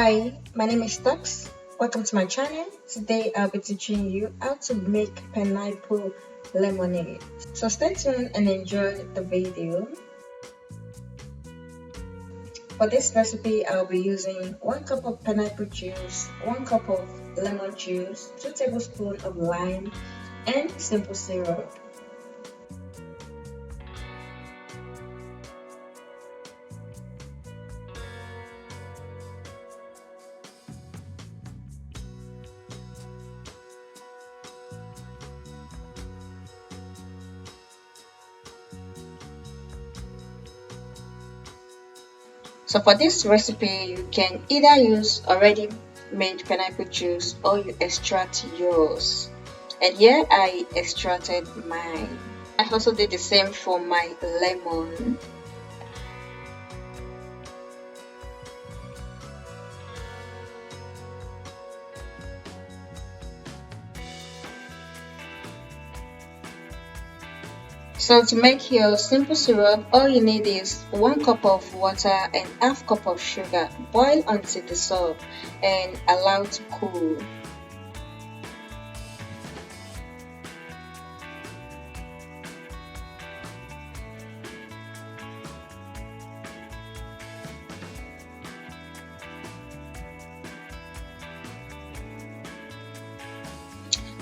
Hi, my name is Tux. Welcome to my channel. Today I'll be teaching you how to make pineapple lemonade. So stay tuned and enjoy the video. For this recipe, I'll be using 1 cup of pineapple juice, 1 cup of lemon juice, 2 tablespoons of lime, and simple syrup. So for this recipe, you can either use already made pineapple juice or you extract yours. And here I extracted mine. I also did the same for my lemon. So to make your simple syrup, all you need is 1 cup of water and half cup of sugar. Boil until dissolve and allow to cool.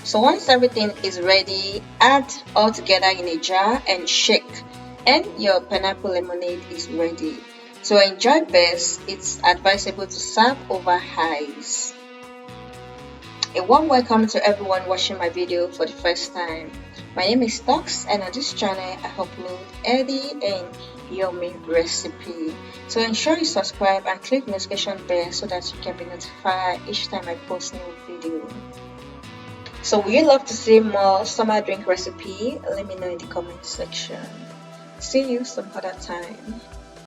So once everything is ready, add all together in a jar and shake, and your pineapple lemonade is ready. To enjoy best, it's advisable to serve over ice. A warm welcome to everyone watching my video for the first time. My name is Tox, and on this channel I upload healthy and yummy recipe. So ensure you subscribe and click the notification bell so that you can be notified each time I post new video. So would you love to see more summer drink recipe? Let me know in the comment section. See you some other time.